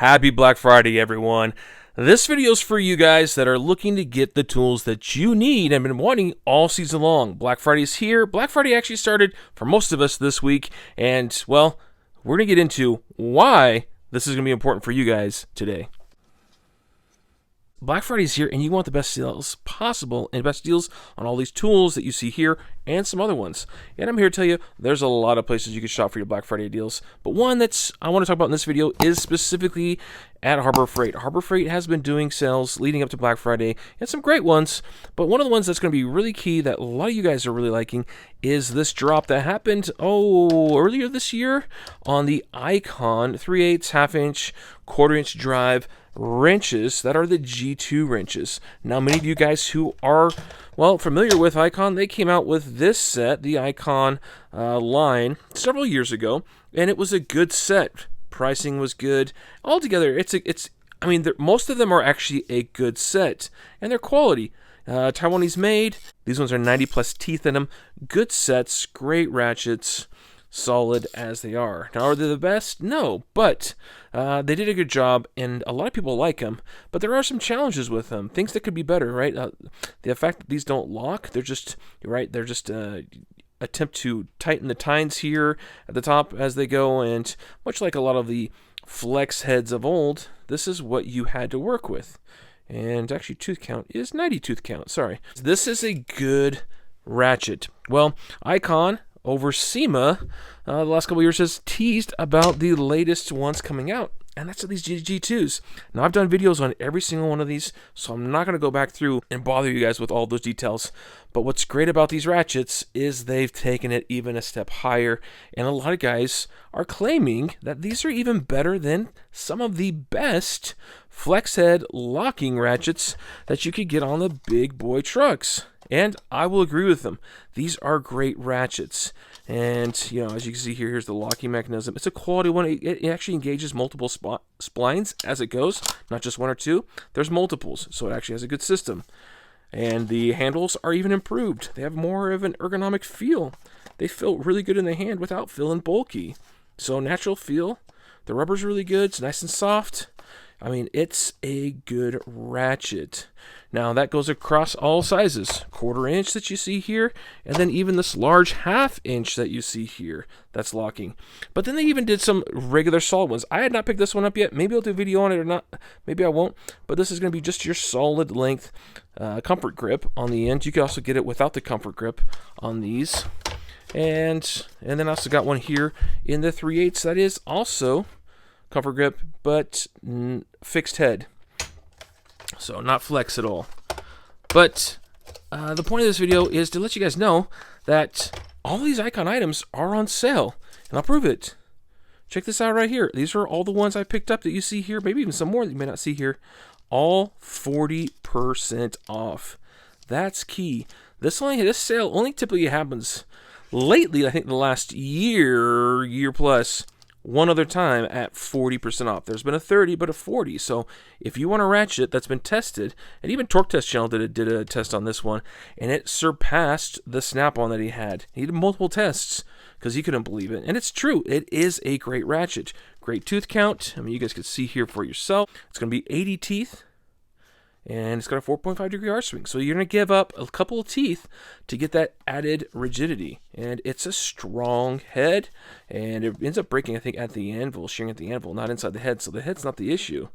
Happy Black Friday, everyone. This video is for you guys that are looking to get the tools that you need and been wanting all season long. Black Friday is here. Black Friday actually started for most of us this week, and, well, we're going to get into why this is going to be important for you guys today. Black Friday is here, and you want the best deals possible and best deals on all these tools that you see here and some other ones. And I'm here to tell you there's a lot of places you can shop for your Black Friday deals. But one that's I want to talk about in this video is specifically at Harbor Freight. Harbor Freight has been doing sales leading up to Black Friday, and some great ones. But one of the ones that's going to be really key that a lot of you guys are really liking is this drop that happened earlier this year on the Icon 3/8, half-inch, quarter-inch drive wrenches that are the G2 wrenches. Now, many of you guys who are, well, familiar with Icon, they came out with this set, the Icon line, several years ago, and it was a good set. Pricing was good. Altogether, most of them are actually a good set, and they're quality. Taiwanese made. These ones are 90 plus teeth in them. Good sets, great ratchets, solid as they are. Now, are they the best? No, but they did a good job, and a lot of people like them. But there are some challenges with them, things that could be better, right? The fact that these don't lock, they're just attempt to tighten the tines here at the top as they go, and much like a lot of the flex heads of old, this is what you had to work with. And actually, tooth count is 90 tooth count. Sorry, this is a good ratchet. Well, Icon over SEMA, the last couple of years has teased about the latest ones coming out, and that's these G2s. Now, I've done videos on every single one of these, so I'm not going to go back through and bother you guys with all those details. But what's great about these ratchets is they've taken it even a step higher, and a lot of guys are claiming that these are even better than some of the best flex head locking ratchets that you could get on the big boy trucks. And I will agree with them. These are great ratchets. And, as you can see here, here's the locking mechanism. It's a quality one. It actually engages multiple splines as it goes, not just one or two. There's multiples, so it actually has a good system. And the handles are even improved. They have more of an ergonomic feel. They feel really good in the hand without feeling bulky. So natural feel. The rubber's really good. It's nice and soft. I mean, it's a good ratchet. Now, that goes across all sizes. Quarter-inch that you see here, and then even this large half-inch that you see here that's locking. But then they even did some regular solid ones. I had not picked this one up yet. Maybe I'll do a video on it or not. Maybe I won't. But this is going to be just your solid length comfort grip on the end. You can also get it without the comfort grip on these. And then I also got one here in the 3/8 that is also comfort grip, but fixed head. So not flex at all. But the point of this video is to let you guys know that all these Icon items are on sale, and I'll prove it. Check this out right here. These are all the ones I picked up that you see here, maybe even some more that you may not see here. All 40% off. That's key. This sale only typically happens lately, I think the last year plus. One other time at 40% off. There's been a 30, but a 40. So if you want a ratchet that's been tested, and even Torque Test Channel did a test on this one, and it surpassed the Snap-on that he had. He did multiple tests because he couldn't believe it. And it's true. It is a great ratchet. Great tooth count. I mean, you guys can see here for yourself. It's going to be 80 teeth. And it's got a 4.5 degree arc swing. So you're going to give up a couple of teeth to get that added rigidity. And it's a strong head. And it ends up breaking, I think, at the anvil, shearing at the anvil, not inside the head. So the head's not the issue.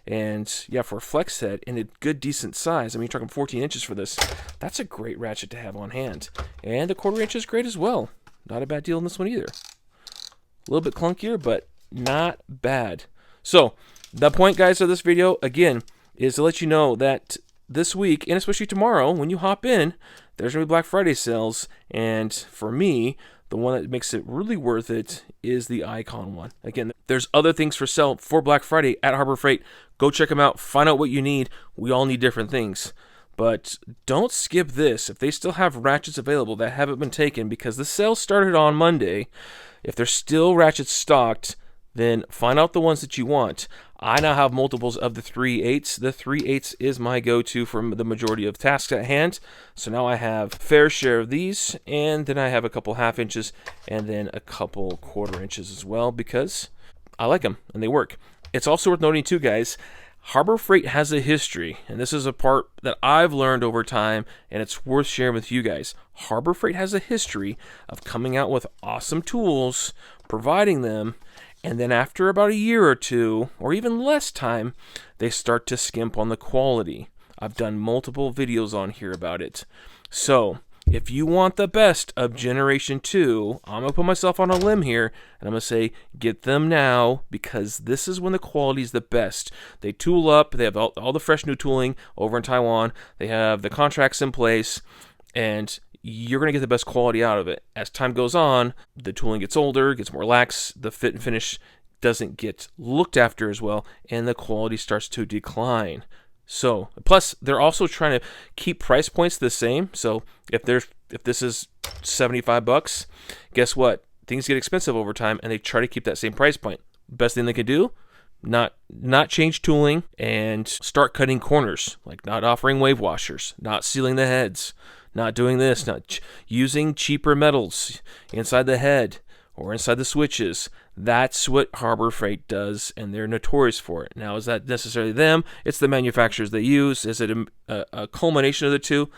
And yeah, for a flex head in a good, decent size, I mean, you're talking 14 inches for this. That's a great ratchet to have on hand. And the quarter-inch is great as well. Not a bad deal in this one either. A little bit clunkier, but not bad. So the point, guys, of this video, again, is to let you know that this week, and especially tomorrow, when you hop in, there's going to be Black Friday sales. And for me, the one that makes it really worth it is the Icon one. Again, there's other things for sale for Black Friday at Harbor Freight. Go check them out. Find out what you need. We all need different things. But don't skip this. If they still have ratchets available that haven't been taken, because the sale started on Monday, if there's still ratchets stocked, then find out the ones that you want. I now have multiples of the 3/8. The 3/8 is my go-to for the majority of tasks at hand. So now I have fair share of these, and then I have a couple half inches, and then a couple quarter inches as well, because I like them and they work. It's also worth noting too, guys, Harbor Freight has a history, and this is a part that I've learned over time, and it's worth sharing with you guys. Harbor Freight has a history of coming out with awesome tools, providing them, and then after about a year or two, or even less time, they start to skimp on the quality. I've done multiple videos on here about it. So, if you want the best of Generation 2, I'm going to put myself on a limb here, and I'm going to say get them now, because this is when the quality is the best. They tool up, they have all the fresh new tooling over in Taiwan, they have the contracts in place, and you're going to get the best quality out of it. As time goes on, the tooling gets older, gets more lax, the fit and finish doesn't get looked after as well, and the quality starts to decline. So, plus they're also trying to keep price points the same. So if this is $75, guess what? Things get expensive over time, and they try to keep that same price point. Best thing they can do, not change tooling and start cutting corners, like not offering wave washers, not sealing the heads, not doing this, not using cheaper metals inside the head or inside the switches. That's what Harbor Freight does, and they're notorious for it. Now, is that necessarily them? It's the manufacturers they use. Is it a culmination of the two?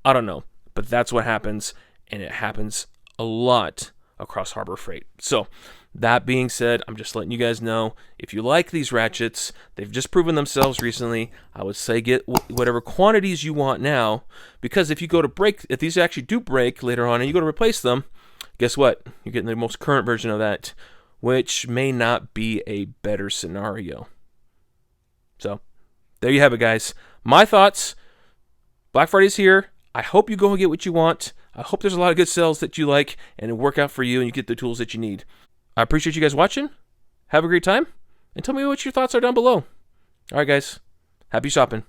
I don't know, but that's what happens, and it happens a lot across Harbor Freight. So, that being said, I'm just letting you guys know, if you like these ratchets, they've just proven themselves recently. I would say get whatever quantities you want now, because if you go to break, if these actually do break later on and you go to replace them, guess what? You're getting the most current version of that, which may not be a better scenario. So, there you have it, guys. My thoughts. Black Friday's here. I hope you go and get what you want. I hope there's a lot of good sales that you like and it work out for you and you get the tools that you need. I appreciate you guys watching. Have a great time. And tell me what your thoughts are down below. All right, guys. Happy shopping.